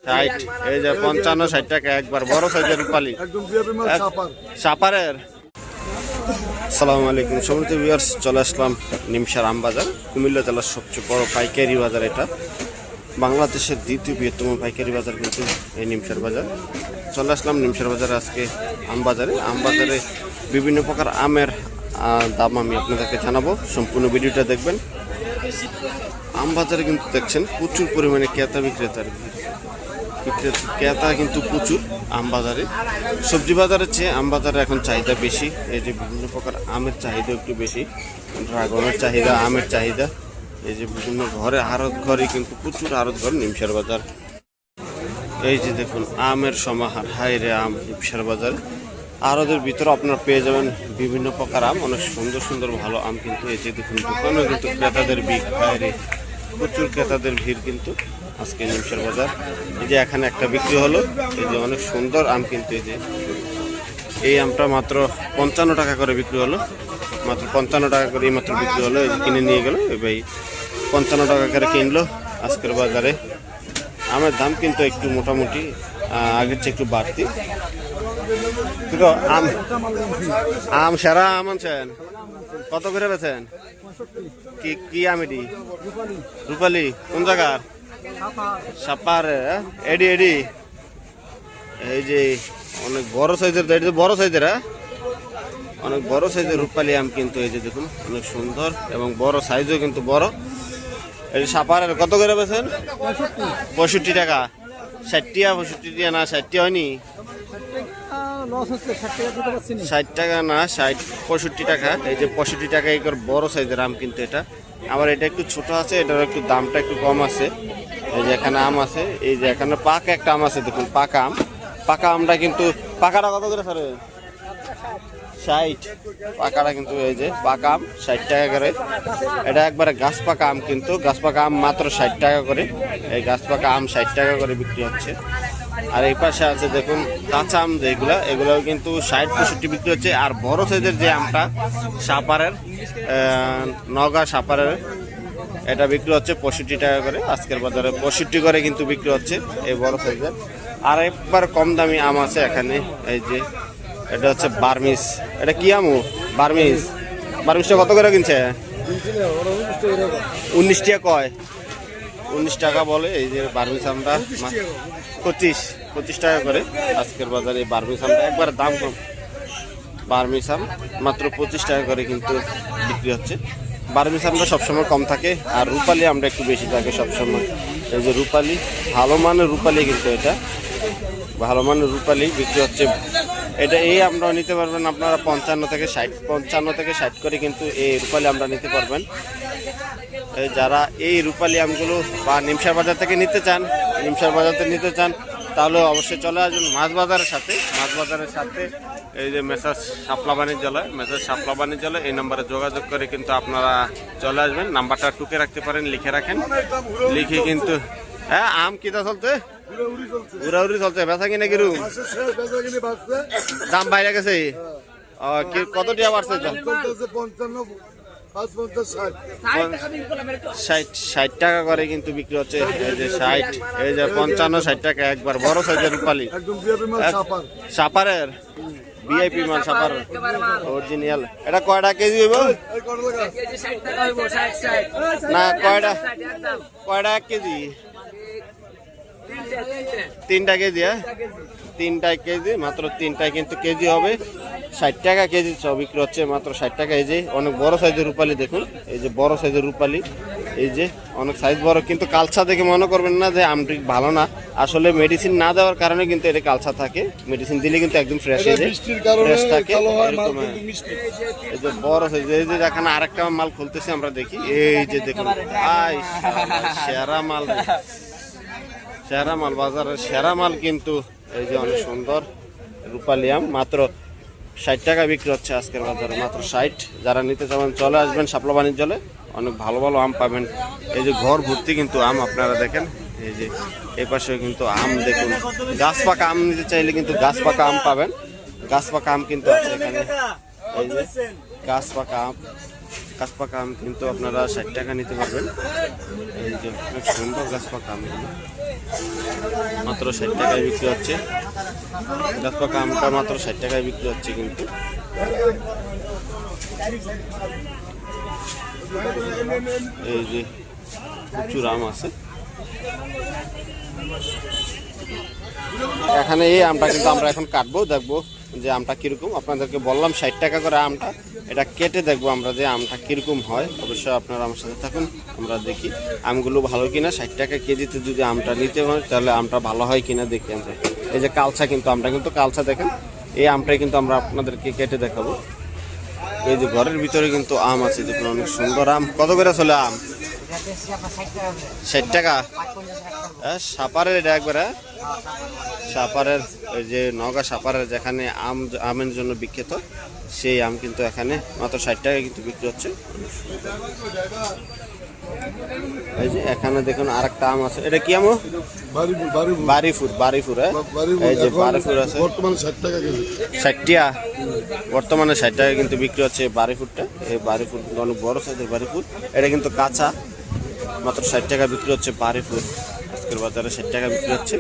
ষাট, এই যে 55-60 টাকা একবার বড় সাইজের রূপালী সাপারের। আসসালামু আলাইকুম সম্মানিত ভিউয়ার্স, চলে আসলাম নিমসার আমবাজার, কুমিল্লা জেলার সবচেয়ে বড় পাইকারি বাজার। এটা বাংলাদেশের দ্বিতীয় বৃহত্তম পাইকারি বাজার কিন্তু এই নিমসার বাজার। চলে আসলাম নিমসার বাজারে আজকে আমবাজারে বিভিন্ন প্রকার আমের দাম আমি আপনাদেরকে জানাবো, সম্পূর্ণ ভিডিওটা দেখবেন। আমবাজারে কিন্তু দেখছেন প্রচুর পরিমাণে ক্রেতা বিক্রেতার ক্রেতা কিন্তু প্রচুর আমবাজারে। সবজি বাজারের চেয়ে আমবাজারে এখন চাহিদা বেশি। এই যে বিভিন্ন প্রকার আমের চাহিদা একটু বেশি, ড্রাগনের চাহিদা, আমের চাহিদা। এই যে বিভিন্ন ঘরে আড়ত ঘরে কিন্তু প্রচুর আড়ত ঘর নিমসার বাজার। এই যে দেখুন আমের সমাহার, হাই রে আম নিমসার বাজার। আড়তের ভিতরে আপনারা পেয়ে যাবেন বিভিন্ন প্রকার আম, অনেক সুন্দর সুন্দর ভালো আম কিন্তু। এই যে দেখুন দোকানে কিন্তু ক্রেতাদের ভিড়, হাই রে প্রচুর ক্রেতাদের ভিড় কিন্তু আজকে নিমসার বাজার। এই যে এখানে একটা বিক্রি হলো, এই যে অনেক সুন্দর আম কিন্তু। এই যে এই আমটা মাত্র 55 টাকা করে বিক্রি হলো, মাত্র 55 টাকা করে এই মাত্র বিক্রি হলো। এই যে কিনে নিয়ে গেল এই ভাই, 55 টাকা করে কিনলো আজকের বাজারে। আমের দাম কিন্তু একটু মোটামুটি আগের চেয়ে একটু বাড়তি। কিন্তু আম সেরা আম আনছেন কত করে বেছেন? কি আম এটি? রূপালী কোন জায়গার? সাপার এডি এডি। এই যে অনেক বড় সাইজের, বড় সাইজের, অনেক বড় সাইজের রূপালী আম কিন্তু। এই যে দেখুন অনেক সুন্দর এবং বড় সাইজও কিন্তু বড়। এই সাপারের কত করে বেছেন? 65 টাকা। 60 টাকা 65 টাকা না 60 টাকা হয়নি? 60 টাকা না 65 টাকা। এই যে 65 টাকা একর বড় সাইজের আম কিন্তু এটা। আবার এটা একটু ছোট আছে, এটার একটু দামটা একটু কম আছে। এই যে এখানে আম আছে, এই যে এখানে পাকা একটা আম আছে দেখুন, পাকা আম। পাকা আমটা কিন্তু, পাকাটা কত করে ফেরে? 60 পাকাটা কিন্তু। এই যে পাকা আম 60 টাকা করে। এটা একবারে গাছ পাকা আম কিন্তু, গাছ পাকা আম মাত্র 60 টাকা করে। এই গাছ পাকা আম 60 টাকা করে বিক্রি হচ্ছে। আর এই পাশে আছে দেখুন কাঁচা আম যেগুলো, এগুলোও কিন্তু 60-65 বিক্রি হচ্ছে। আর বড় সাইজের যে আমটা সাপারের, নগা সাপারের, এটা বিক্রি হচ্ছে 65 টাকা করে আজকের বাজারে। 65 করে কিন্তু বিক্রি হচ্ছে এই বড় সাইজের। আর একবার কম দামি আম আছে এখানে, এই যে এটা হচ্ছে বার্মিস। এটা কি আমু? বার্মিসটা কত করে কিনছে? 19 টাকা কয়, 19 টাকা বলে। এই যে বার্মিস আমটা 25 টাকা করে আজকের বাজারে। এই বার্মিস আমটা একবার দাম কম, বার্মিস আম মাত্র 25 টাকা করে কিন্তু বিক্রি হচ্ছে। বার্মিস আমটা সবসময় কম থাকে, আর রূপালী আমটা একটু বেশি থাকে সবসময়। এই যে রূপালী, ভালো মানের রূপালী কিন্তু, এটা ভালো মানের রূপালী বিক্রি হচ্ছে। এটা এই আমরাও নিতে পারবেন আপনারা 55 থেকে 60 করে কিন্তু এই রূপালী আমটা নিতে পারবেন। যারা এই রূপালী আমগুলো বা নিমসার বাজার থেকে নিতে চান, তাহলে অবশ্যই চলে আসবেন মাছ বাজারের সাথে। এই যে মেসাজ শাপলা বাণিজ্যালয়, এই নম্বরে যোগাযোগ করে কিন্তু আপনারা চলে আসবেন। নাম্বারটা টুকে রাখতে পারেন, লিখে রাখেন। লিখে কিন্তু হ্যাঁ আম কিতা চলছে? উড়াউড়ি চলছে, বেচা কিনে কিরম? দাম বাইরে গেছে? কত টাকা বাড়ছে? 60 টাকা করে কিন্তু বিক্রি হচ্ছে। এই যে 60, এই যে 55-60 টাকা একবার বড় সাইজের রূপালী সাপারের, ভিআইপি মাল সাপার অরিজিনাল। এটা কয়টা কেজি হইব? না কয়টা 1 কেজি? 3টা কেজি। 3টা কেজি, মাত্র 3টায় কিন্তু কেজি হবে 60 টাকা কেজি বিক্রি হচ্ছে, মাত্র 60 টাকা। এই যে অনেক বড় সাইজের রূপালী দেখুন, এই যে বড় সাইজের রূপালী, এই যে অনেক সাইজ বড়। কিন্তু কালচা দেখে মনে করবেন না যে আমটি ভালো না, আসলে মেডিসিন না দেওয়ার কারণে কিন্তু এটা কালচা থাকে। মেডিসিন দিলে কিন্তু একদম ফ্রেশ থাকে। এই যে বড় সাইজ, এই যে এখানে আরেকটা মাল খুলতেছি আমরা দেখি। এই যে দেখুন সেরা মাল বাজারের সেরা মাল কিন্তু। এই যে অনেক সুন্দর রূপালী আম মাত্র 60 টাকা বিক্রি হচ্ছে আজকের বাজারে, মাত্র 60। যারা নিতে চাবেন চলে আসবেন শাপলা বাণিজ্যালয়ে, অনেক ভালো ভালো আম পাবেন। এই যে ঘর ভর্তি কিন্তু আম, আপনারা দেখেন। এই যে এই পাশে কিন্তু আম দেখুন, গাছ পাকা আম নিতে চাইলে কিন্তু গাছ পাকা আম পাবেন। গাছ পাকা আম কিন্তু আছে এখানে, এই যে গাছ পাকা আম। গাছ পাকা আম কিন্তু আপনারা 60 টাকা নিতে পারবেন। এই যে অনেক সুন্দর গাছ পাকা আমগুলো মাত্র 60 টাকায় বিক্রি হচ্ছে। গাছ পাকা আমটা মাত্র 60 টাকায় বিক্রি হচ্ছে কিন্তু। এই যে প্রচুর আম আছে এখানে। এই আমটা কিন্তু আমরা এখন কাটবো, দেখবো যে আমটা কিরকম। আপনাদেরকে বললাম 60 টাকা করে আমটা, এটা কেটে দেখবো আমরা যে আমটা কিরকম হয়। অবশ্যই আপনারা আমার সাথে থাকুন, আমরা দেখি আমগুলো ভালো কিনা। 60 টাকা কেজিতে যদি আমটা নিতে হয় তাহলে আমটা ভালো হয় কিনা দেখি আমরা। এই যে কালচা, কিন্তু আমটা কিন্তু কালচা, দেখেন এই আমটাই কিন্তু আমরা আপনাদেরকে কেটে দেখাবো। এই যে ঘরের ভিতরে কিন্তু আম আছে, দেখুন অনেক সুন্দর আম। কত করে চলে আম? 60 টাকা। হ্যাঁ, সাপারের এটা একবারে, সাপারের ওই যে নওগাঁ সাপারের যেখানে আমের জন্য বিখ্যাত, সেই আম কিন্তু এখানে মাত্র 60 টাকায় কিন্তু বিক্রি হচ্ছে। এই যে এখানে দেখুন আরেকটা আম আছে, এটা কি আম? বাড়িফুর। বাড়িফুর, এই যে বাড়িফুর আছে বর্তমানে 60 টাকা কেজি। 60 টাকা বর্তমানে 60 টাকা কিন্তু বিক্রি হচ্ছে বাড়িফুরটা। এই বাড়িফুর অনেক বড় সাইজের বাড়িফুর, এটা কিন্তু কাঁচা, মাত্র 60 টাকা বিক্রি হচ্ছে বাড়িফুর। আজকের বাজারে 60 টাকা বিক্রি হচ্ছে।